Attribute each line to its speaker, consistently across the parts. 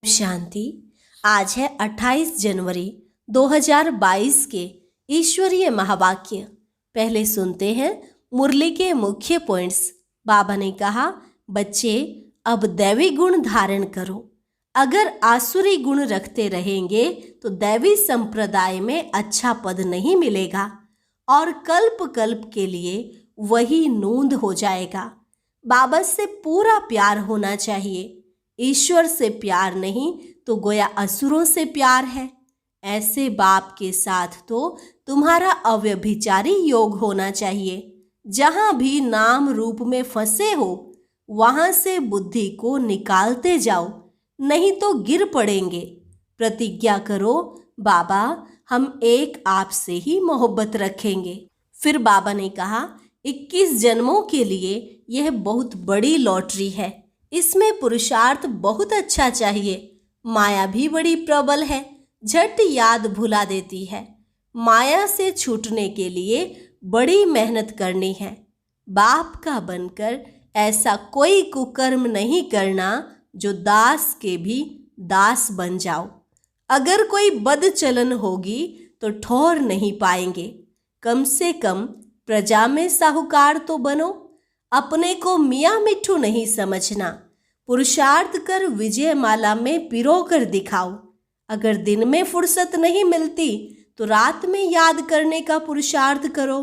Speaker 1: शांति। आज है 28 जनवरी 2022 के ईश्वरीय महावाक्य। पहले सुनते हैं मुरली के मुख्य पॉइंट्स। बाबा ने कहा, बच्चे अब दैवी गुण धारण करो। अगर आसुरी गुण रखते रहेंगे तो दैवी संप्रदाय में अच्छा पद नहीं मिलेगा और कल्प कल्प के लिए वही नूंद हो जाएगा। बाबा से पूरा प्यार होना चाहिए। ईश्वर से प्यार नहीं तो गोया असुरों से प्यार है। ऐसे बाप के साथ तो तुम्हारा अव्यभिचारी योग होना चाहिए। जहां भी नाम रूप में फंसे हो वहां से बुद्धि को निकालते जाओ, नहीं तो गिर पड़ेंगे। प्रतिज्ञा करो, बाबा हम एक आपसे ही मोहब्बत रखेंगे। फिर बाबा ने कहा, 21 जन्मों के लिए यह बहुत बड़ी लॉटरी है। इसमें पुरुषार्थ बहुत अच्छा चाहिए। माया भी बड़ी प्रबल है, झट याद भुला देती है। माया से छूटने के लिए बड़ी मेहनत करनी है। बाप का बनकर ऐसा कोई कुकर्म नहीं करना जो दास के भी दास बन जाओ। अगर कोई बद चलन होगी तो ठौर नहीं पाएंगे। कम से कम प्रजा में साहूकार तो बनो। अपने को मियाँ मिट्ठू नहीं समझना। पुरुषार्थ कर विजय माला में पिरो कर दिखाओ। अगर दिन में फुर्सत नहीं मिलती तो रात में याद करने का पुरुषार्थ करो।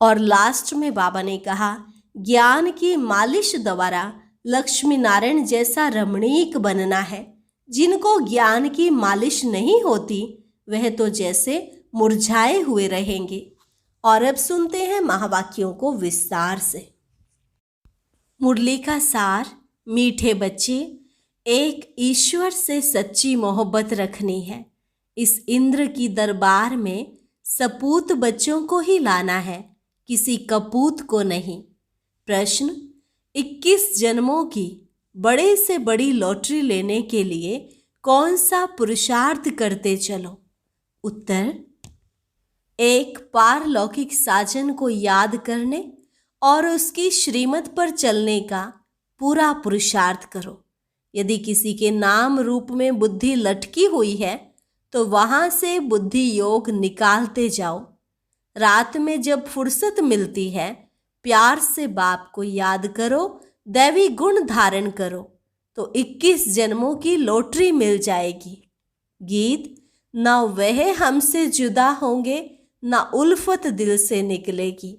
Speaker 1: और लास्ट में बाबा ने कहा, ज्ञान की मालिश द्वारा लक्ष्मी नारायण जैसा रमणीक बनना है। जिनको ज्ञान की मालिश नहीं होती वह तो जैसे मुरझाए हुए रहेंगे। और अब सुनते हैं महावाक्यों को विस्तार से। मुरली का सार। मीठे बच्चे, एक ईश्वर से सच्ची मोहब्बत रखनी है। इस इंद्र की दरबार में सपूत बच्चों को ही लाना है, किसी कपूत को नहीं। प्रश्न, 21 जन्मों की बड़े से बड़ी लॉटरी लेने के लिए कौन सा पुरुषार्थ करते चलो? उत्तर, एक पारलौकिक साजन को याद करने और उसकी श्रीमत पर चलने का पूरा पुरुषार्थ करो। यदि किसी के नाम रूप में बुद्धि लटकी हुई है तो वहां से बुद्धि योग निकालते जाओ। रात में जब फुर्सत मिलती है प्यार से बाप को याद करो, दैवी गुण धारण करो तो 21 जन्मों की लॉटरी मिल जाएगी। गीत, ना वह हमसे जुदा होंगे ना उल्फत दिल से निकलेगी।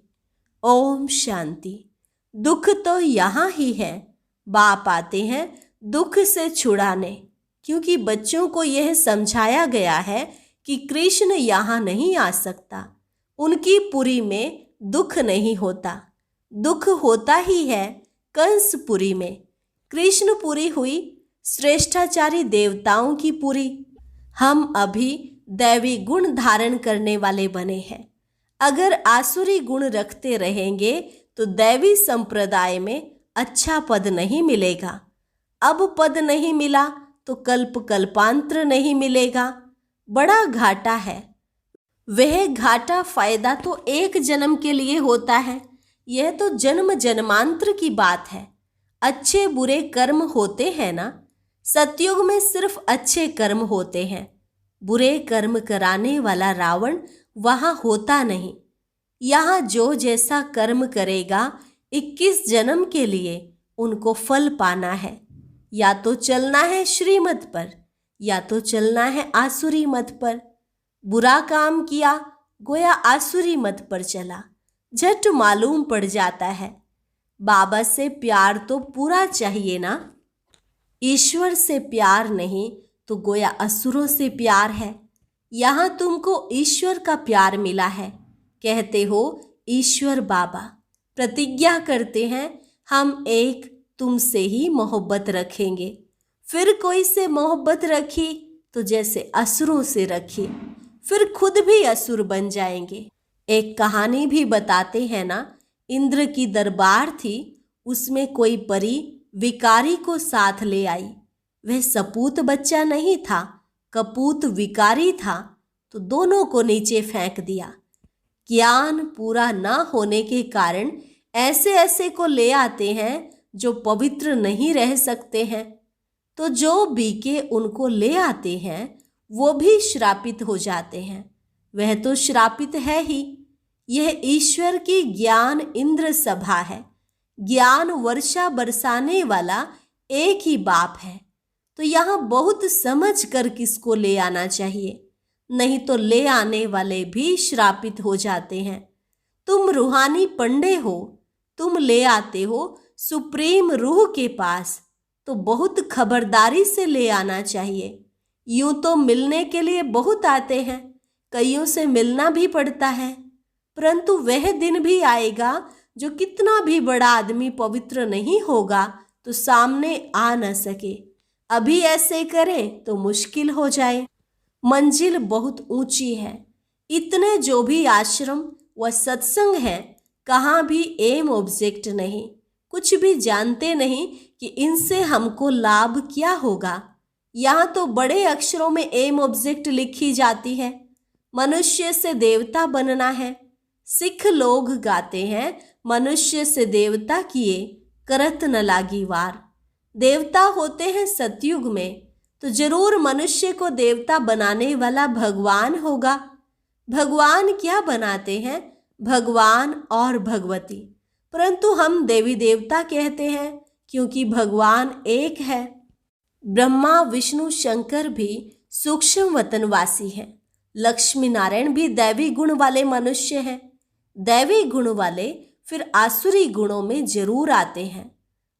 Speaker 1: ओम शांति। दुख तो यहाँ ही है। बाप आते हैं दुख से छुड़ाने, क्योंकि बच्चों को यह समझाया गया है कि कृष्ण यहाँ नहीं आ सकता। उनकी पुरी में दुख नहीं होता। दुख होता ही है कंसपुरी में। कृष्णपुरी हुई श्रेष्ठाचारी देवताओं की पुरी। हम अभी दैवी गुण धारण करने वाले बने हैं। अगर आसुरी गुण रखते रहेंगे तो दैवी संप्रदाय में अच्छा पद नहीं मिलेगा। अब पद नहीं मिला तो कल्प कल्पांतर नहीं मिलेगा। बड़ा घाटा है। वह घाटा फायदा तो एक जन्म के लिए होता है। यह तो जन्म जन्मांतर की बात है। अच्छे बुरे कर्म होते हैं ना। सतयुग में सिर्फ अच्छे कर्म होते हैं। बुरे कर्म कराने वाला रावण वहां होता नहीं। यहाँ जो जैसा कर्म करेगा 21 जन्म के लिए उनको फल पाना है। या तो चलना है श्रीमत पर या तो चलना है आसुरी मत पर। बुरा काम किया गोया आसुरी मत पर चला, झट मालूम पड़ जाता है। बाबा से प्यार तो पूरा चाहिए ना। ईश्वर से प्यार नहीं तो गोया असुरों से प्यार है। यहाँ तुमको ईश्वर का प्यार मिला है। कहते हो ईश्वर बाबा, प्रतिज्ञा करते हैं हम एक तुमसे ही मोहब्बत रखेंगे। फिर कोई से मोहब्बत रखी तो जैसे असुरों से रखी, फिर खुद भी असुर बन जाएंगे। एक कहानी भी बताते हैं ना। इंद्र की दरबार थी, उसमें कोई परी विकारी को साथ ले आई। वह सपूत बच्चा नहीं था, कपूत विकारी था, तो दोनों को नीचे फेंक दिया। ज्ञान पूरा न होने के कारण ऐसे ऐसे को ले आते हैं जो पवित्र नहीं रह सकते हैं। तो जो बीके उनको ले आते हैं वो भी श्रापित हो जाते हैं। वह तो श्रापित है ही। यह ईश्वर की ज्ञान इंद्र सभा है। ज्ञान वर्षा बरसाने वाला एक ही बाप है। तो यहाँ बहुत समझ कर किसको ले आना चाहिए, नहीं तो ले आने वाले भी श्रापित हो जाते हैं। तुम रूहानी पंडे हो, तुम ले आते हो सुप्रीम रूह के पास, तो बहुत खबरदारी से ले आना चाहिए। यूं तो मिलने के लिए बहुत आते हैं, कईयों से मिलना भी पड़ता है, परंतु वह दिन भी आएगा जो कितना भी बड़ा आदमी पवित्र नहीं होगा तो सामने आ न सके। अभी ऐसे करें तो मुश्किल हो जाए। मंजिल बहुत ऊंची है। इतने जो भी आश्रम व सत्संग है, कहाँ भी एम ऑब्जेक्ट नहीं, कुछ भी जानते नहीं कि इनसे हमको लाभ क्या होगा। यहाँ तो बड़े अक्षरों में एम ऑब्जेक्ट लिखी जाती है, मनुष्य से देवता बनना है। सिख लोग गाते हैं, मनुष्य से देवता किए करत न लागी वार। देवता होते हैं सतयुग में, तो जरूर मनुष्य को देवता बनाने वाला भगवान होगा। भगवान क्या बनाते हैं? भगवान और भगवती, परंतु हम देवी देवता कहते हैं क्योंकि भगवान एक है। ब्रह्मा विष्णु शंकर भी सूक्ष्म वतनवासी हैं। लक्ष्मी नारायण भी दैवी गुण वाले मनुष्य हैं। दैवी गुण वाले फिर आसुरी गुणों में जरूर आते हैं।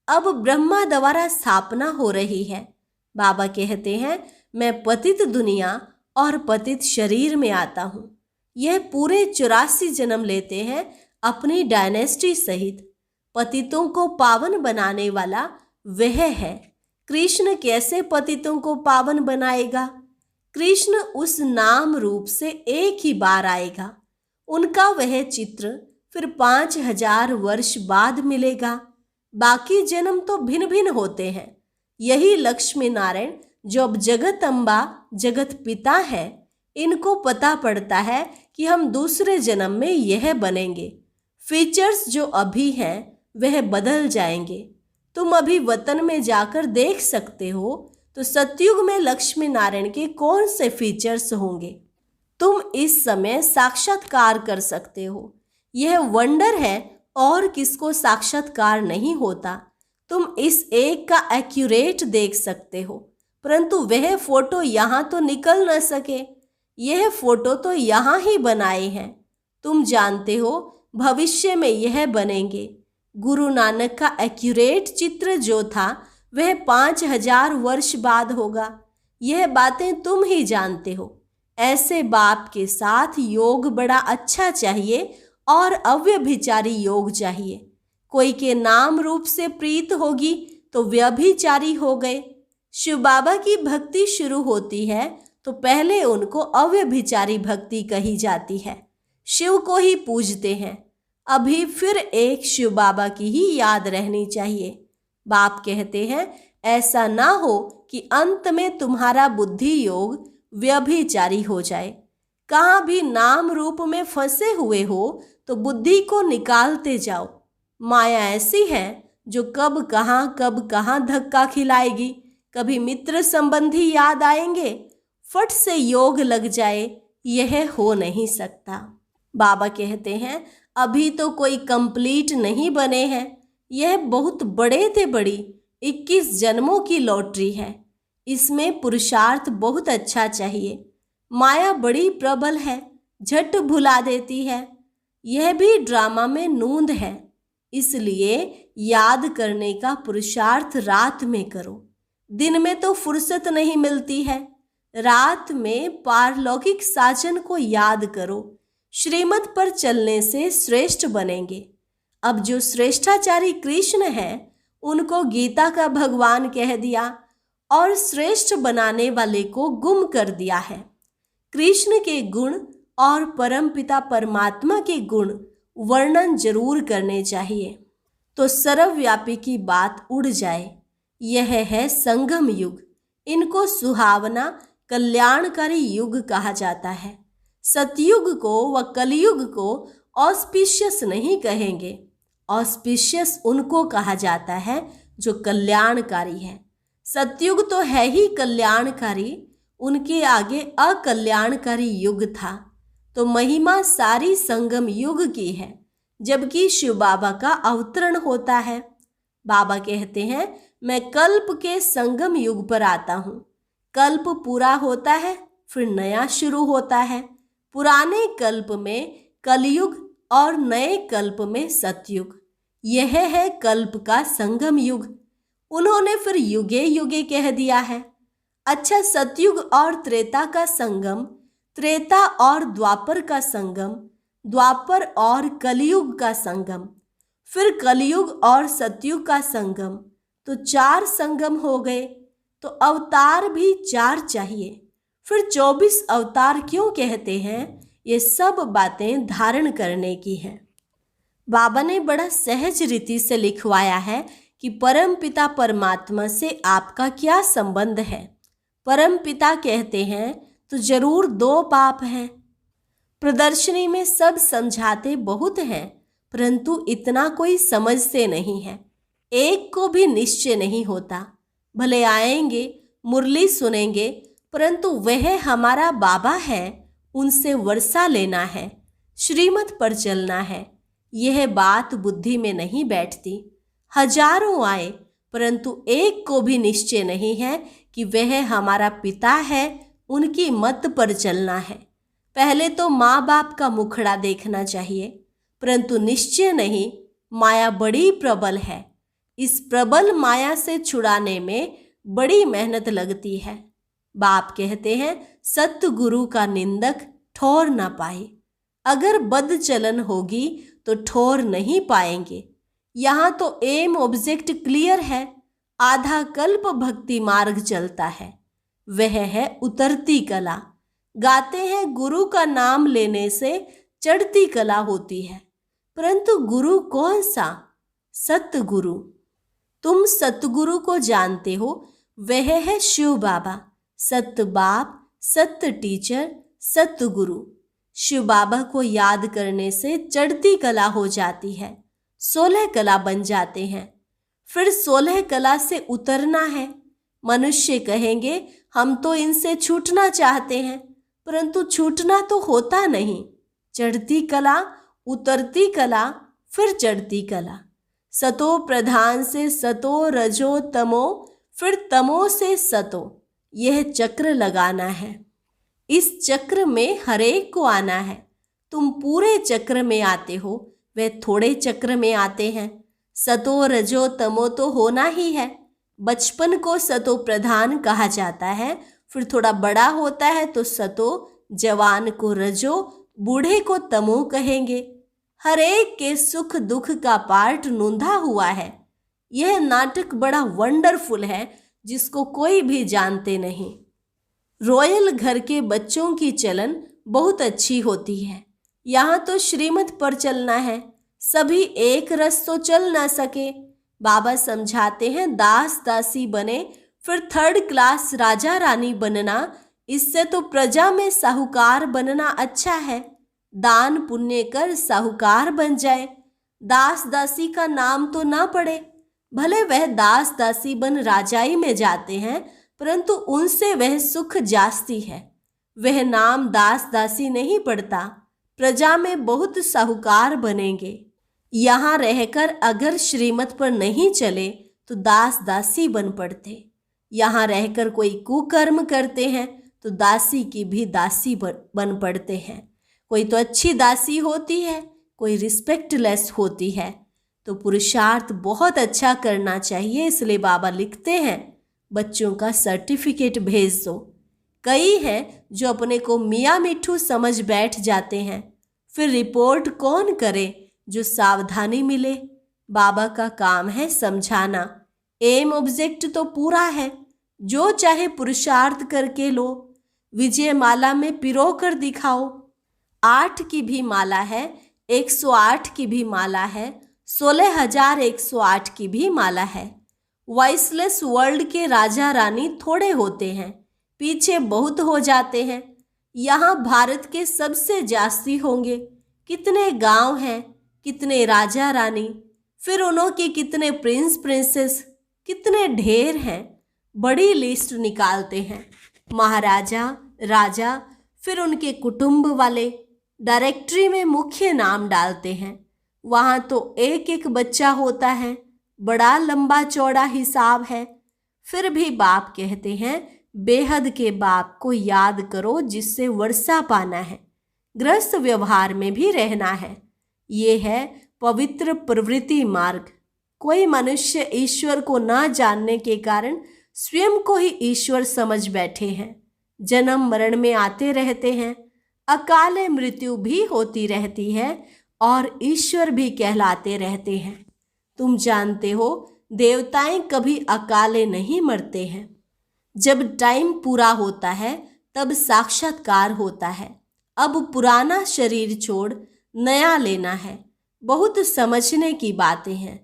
Speaker 1: अब ब्रह्मा द्वारा स्थापना हो रही है। बाबा कहते हैं, मैं पतित दुनिया और पतित शरीर में आता हूँ। यह पूरे 84 जन्म लेते हैं अपनी डायनेस्टी सहित। पतितों को पावन बनाने वाला वह है। कृष्ण कैसे पतितों को पावन बनाएगा? कृष्ण उस नाम रूप से एक ही बार आएगा। उनका वह चित्र फिर 5000 वर्ष बाद मिलेगा। बाकी जन्म तो भिन्न भिन्न होते हैं। यही लक्ष्मी नारायण जो अब जगत अम्बा जगत पिता है, इनको पता पड़ता है कि हम दूसरे जन्म में यह बनेंगे। फीचर्स जो अभी हैं वह बदल जाएंगे। तुम अभी वतन में जाकर देख सकते हो तो सतयुग में लक्ष्मी नारायण के कौन से फीचर्स होंगे। तुम इस समय साक्षात्कार कर सकते हो। यह वंडर है और किसको साक्षात्कार नहीं होता। तुम इस एक का एक्यूरेट देख सकते हो, परंतु वह फोटो यहाँ तो निकल न सके। यह फोटो तो यहाँ ही बनाए हैं। तुम जानते हो भविष्य में यह बनेंगे। गुरु नानक का एक्यूरेट चित्र जो था वह 5000 वर्ष बाद होगा। यह बातें तुम ही जानते हो। ऐसे बाप के साथ योग बड़ा अच्छा चाहिए और अव्यभिचारी योग चाहिए। कोई के नाम रूप से प्रीत होगी तो व्यभिचारी हो गए। शिव बाबा की भक्ति शुरू होती है तो पहले उनको अव्यभिचारी भक्ति कही जाती है। शिव को ही पूजते हैं। अभी फिर एक शिव बाबा की ही याद रहनी चाहिए। बाप कहते हैं, ऐसा ना हो कि अंत में तुम्हारा बुद्धि योग व्यभिचारी हो जाए। कहाँ भी नाम रूप में फंसे हुए हो तो बुद्धि को निकालते जाओ। माया ऐसी है जो कब कहाँ धक्का खिलाएगी। कभी मित्र संबंधी याद आएंगे, फट से योग लग जाए, यह हो नहीं सकता। बाबा कहते हैं, अभी तो कोई कंप्लीट नहीं बने हैं। यह बहुत बड़े से बड़ी 21 जन्मों की लॉटरी है। इसमें पुरुषार्थ बहुत अच्छा चाहिए। माया बड़ी प्रबल है, झट भुला देती है। यह भी ड्रामा में नूंद है, इसलिए याद करने का पुरुषार्थ रात में करो। दिन में तो फुर्सत नहीं मिलती है। रात में पारलौकिक साजन को याद करो। श्रीमत पर चलने से श्रेष्ठ बनेंगे। अब जो श्रेष्ठाचारी कृष्ण है उनको गीता का भगवान कह दिया और श्रेष्ठ बनाने वाले को गुम कर दिया है। कृष्ण के गुण और परमपिता परमात्मा के गुण वर्णन जरूर करने चाहिए तो सर्वव्यापी की बात उड़ जाए। यह है संगम युग। इनको सुहावना कल्याणकारी युग कहा जाता है। सतयुग को व कलयुग को ऑस्पिशियस नहीं कहेंगे। ऑस्पिशियस उनको कहा जाता है जो कल्याणकारी है। सतयुग तो है ही कल्याणकारी, उनके आगे अकल्याणकारी युग था। तो महिमा सारी संगम युग की है, जबकि शिव बाबा का अवतरण होता है। बाबा कहते हैं, मैं कल्प के संगम युग पर आता हूँ। कल्प पूरा होता है, फिर नया शुरू होता है। पुराने कल्प में कलयुग और नए कल्प में सतयुग, यह है कल्प का संगम युग। उन्होंने फिर युगे युगे कह दिया है। अच्छा, सतयुग और त्रेता का संगम, त्रेता और द्वापर का संगम, द्वापर और कलयुग का संगम, फिर कलयुग और सतयुग का संगम, तो 4 संगम हो गए। तो अवतार भी 4 चाहिए। फिर 24 अवतार क्यों कहते हैं? ये सब बातें धारण करने की हैं। बाबा ने बड़ा सहज रीति से लिखवाया है कि परम पिता परमात्मा से आपका क्या संबंध है। परम पिता कहते हैं तो जरूर 2 पाप हैं। प्रदर्शनी में सब समझाते बहुत हैं, परंतु इतना कोई समझते नहीं है। एक को भी निश्चय नहीं होता। भले आएंगे, मुरली सुनेंगे, परंतु वह हमारा बाबा है, उनसे वर्षा लेना है, श्रीमत पर चलना है, यह बात बुद्धि में नहीं बैठती। हजारों आए, परंतु एक को भी निश्चय नहीं है कि वह हमारा पिता है, उनकी मत पर चलना है। पहले तो माँ बाप का मुखड़ा देखना चाहिए, परंतु निश्चय नहीं। माया बड़ी प्रबल है। इस प्रबल माया से छुड़ाने में बड़ी मेहनत लगती है। बाप कहते हैं, सतगुरु का निंदक ठोर ना पाए। अगर बद चलन होगी तो ठोर नहीं पाएंगे। यहाँ तो एम ऑब्जेक्ट क्लियर है। आधा कल्प भक्ति मार्ग चलता है, वह है उतरती कला। गाते हैं गुरु का नाम लेने से चढ़ती कला होती है, परंतु गुरु कौन सा? सतगुरु। तुम सतगुरु को जानते हो, वह है शिव बाबा। सत बाप, सत टीचर, सतगुरु। शिव बाबा को याद करने से चढ़ती कला हो जाती है, 16 कला बन जाते हैं। फिर 16 कला से उतरना है। मनुष्य कहेंगे, हम तो इनसे छूटना चाहते हैं, परंतु छूटना तो होता नहीं। चढ़ती कला, उतरती कला, फिर चढ़ती कला। सतो प्रधान से सतो, रजो तमो, फिर तमो से सतो, यह चक्र लगाना है। इस चक्र में हरेक को आना है। तुम पूरे चक्र में आते हो, वे थोड़े चक्र में आते हैं। सतो रजो तमो तो होना ही है। बचपन को सतो प्रधान कहा जाता है, फिर थोड़ा बड़ा होता है तो सतो, जवान को रजो, बूढ़े को तमो कहेंगे। हर एक के सुख दुख का पार्ट नूंधा हुआ है। यह नाटक बड़ा वंडरफुल है, जिसको कोई भी जानते नहीं। रॉयल घर के बच्चों की चलन बहुत अच्छी होती है। यहाँ तो श्रीमत पर चलना है, सभी एक रस तो चल ना सके। बाबा समझाते हैं, दास दासी बने, फिर 3rd क्लास राजा रानी बनना, इससे तो प्रजा में साहूकार बनना अच्छा है। दान पुण्य कर साहूकार बन जाए, दास दासी का नाम तो ना पड़े। भले वह दास दासी बन राजाई में जाते हैं, परंतु उनसे वह सुख जास्ती है। वह नाम दास दासी नहीं पड़ता। प्रजा में बहुत साहूकार बनेंगे। यहाँ रहकर अगर श्रीमत पर नहीं चले तो दास दासी बन पड़ते। यहाँ रहकर कोई कुकर्म करते हैं तो दासी की भी दासी बन पड़ते हैं। कोई तो अच्छी दासी होती है, कोई रिस्पेक्टलेस होती है। तो पुरुषार्थ बहुत अच्छा करना चाहिए। इसलिए बाबा लिखते हैं, बच्चों का सर्टिफिकेट भेज दो। कई हैं जो अपने को मियाँ मिठू समझ बैठ जाते हैं, फिर रिपोर्ट कौन करे जो सावधानी मिले। बाबा का काम है समझाना। एम ऑब्जेक्ट तो पूरा है, जो चाहे पुरुषार्थ करके लो। विजय माला में पिरो कर दिखाओ। 8 की भी माला है, 108 की भी माला है, 16,108 की भी माला है। वॉइसलेस वर्ल्ड के राजा रानी थोड़े होते हैं, पीछे बहुत हो जाते हैं। यहाँ भारत के सबसे जास्ती होंगे। कितने गांव हैं, कितने राजा रानी, फिर उन्हों के कितने प्रिंस प्रिंसेस, कितने ढेर हैं। बड़ी लिस्ट निकालते हैं। महाराजा, राजा, फिर उनके कुटुंब वाले डायरेक्टरी में मुख्य नाम डालते हैं। वहाँ तो एक एक बच्चा होता है, बड़ा लंबा चौड़ा हिसाब है। फिर भी बाप कहते हैं, बेहद के बाप को याद करो जिससे वर्षा पाना है, गृहस्थ व्यवहार में भी रहना है। ये है पवित्र प्रवृत्ति मार्ग। कोई मनुष्य ईश्वर को न जानने के कारण स्वयं को ही ईश्वर समझ बैठे हैं। जन्म मरण में आते रहते हैं, अकाले मृत्यु भी होती रहती है और ईश्वर भी कहलाते रहते हैं। तुम जानते हो, देवताएं कभी अकाले नहीं मरते हैं। जब टाइम पूरा होता है तब साक्षात्कार होता है। अब पुराना शरीर छोड़ नया लेना है। बहुत समझने की बातें हैं।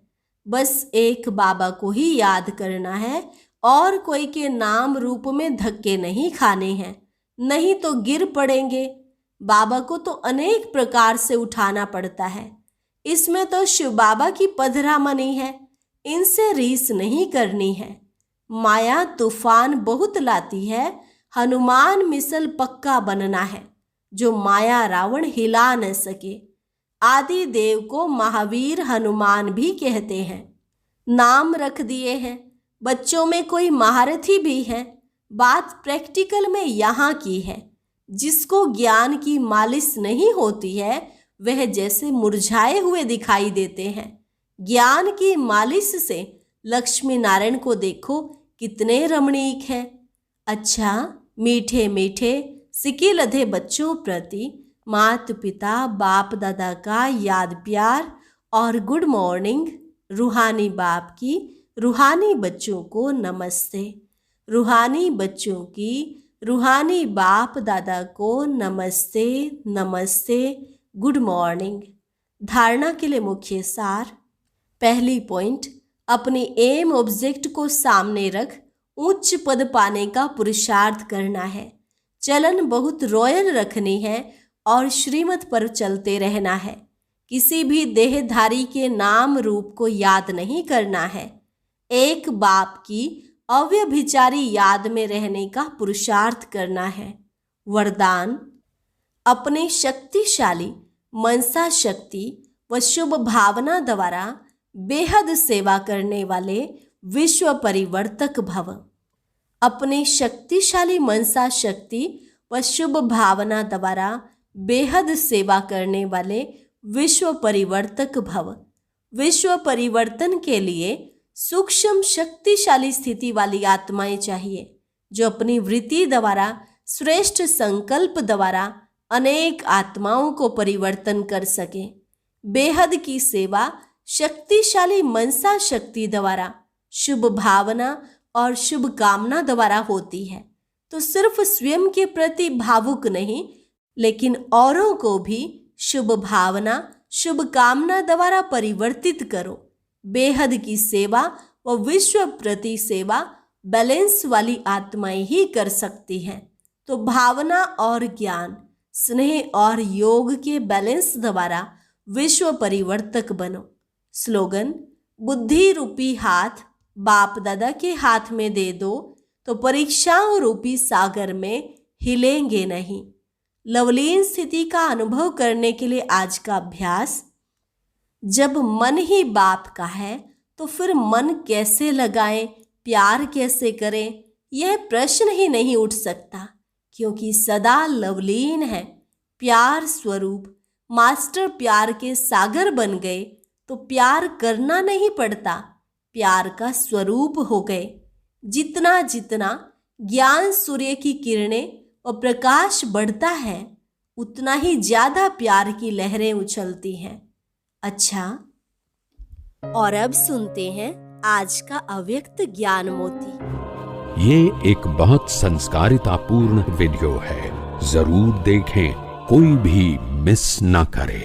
Speaker 1: बस एक बाबा को ही याद करना है और कोई के नाम रूप में धक्के नहीं खाने हैं, नहीं तो गिर पड़ेंगे। बाबा को तो अनेक प्रकार से उठाना पड़ता है। इसमें तो शिव बाबा की पधरामनी है, इनसे रीस नहीं करनी है। माया तूफान बहुत लाती है, हनुमान मिसल पक्का बनना है, जो माया रावण हिला न सके। आदि देव को महावीर हनुमान भी कहते हैं। नाम रख दिए हैं। बच्चों में कोई महारथी भी है। बात प्रैक्टिकल में यहाँ की है। जिसको ज्ञान की मालिश नहीं होती है वह जैसे मुरझाए हुए दिखाई देते हैं। ज्ञान की मालिश से लक्ष्मी नारायण को देखो कितने रमणीक हैं। अच्छा, मीठे मीठे सिके लधे बच्चों प्रति माता पिता बाप दादा का याद प्यार और गुड मॉर्निंग। रूहानी बाप की रूहानी बच्चों को नमस्ते। रूहानी बच्चों की रूहानी बाप दादा को नमस्ते नमस्ते, गुड मॉर्निंग। धारणा के लिए मुख्य सार। पहली पॉइंट, अपनी एम ऑब्जेक्ट को सामने रख उच्च पद पाने का पुरुषार्थ करना है। चलन बहुत रॉयल रखनी है और श्रीमत पर चलते रहना है। किसी भी देहधारी के नाम रूप को याद नहीं करना है। एक बाप की अव्यभिचारी याद में रहने का पुरुषार्थ करना है। वरदान, अपने शक्तिशाली मनसा शक्ति व शुभ भावना द्वारा बेहद सेवा करने वाले विश्व परिवर्तक भव। अपने शक्तिशाली मनसा शक्ति व शुभ भावना द्वारा बेहद सेवा करने वाले विश्व परिवर्तक भव। विश्व परिवर्तन के लिए सूक्ष्म शक्तिशाली स्थिति वाली आत्माएं चाहिए, जो अपनी वृत्ति द्वारा श्रेष्ठ संकल्प द्वारा अनेक आत्माओं को परिवर्तन कर सके। बेहद की सेवा शक्तिशाली मनसा शक्ति द्वारा शुभ भावना और शुभ कामना द्वारा होती है। तो सिर्फ स्वयं के प्रति भावुक नहीं, लेकिन औरों को भी शुभ भावना शुभ कामना द्वारा परिवर्तित करो। बेहद की सेवा व विश्व प्रति सेवा बैलेंस वाली आत्माएं ही कर सकती हैं। तो भावना और ज्ञान, स्नेह और योग के बैलेंस द्वारा विश्व परिवर्तक बनो। स्लोगन, बुद्धि रूपी हाथ बाप दादा के हाथ में दे दो तो परीक्षाओं रूपी सागर में हिलेंगे नहीं। लवलीन स्थिति का अनुभव करने के लिए आज का अभ्यास। जब मन ही बाप का है तो फिर मन कैसे लगाएं, प्यार कैसे करें, यह प्रश्न ही नहीं उठ सकता, क्योंकि सदा लवलीन है। प्यार स्वरूप मास्टर प्यार के सागर बन गए तो प्यार करना नहीं पड़ता, प्यार का स्वरूप हो गए। जितना जितना ज्ञान सूर्य की किरणें और प्रकाश बढ़ता है, उतना ही ज्यादा प्यार की लहरें उछलती हैं। अच्छा, और अब सुनते हैं आज का अव्यक्त ज्ञान मोती।
Speaker 2: ये एक बहुत संस्कारितापूर्ण वीडियो है, जरूर देखें, कोई भी मिस ना करे।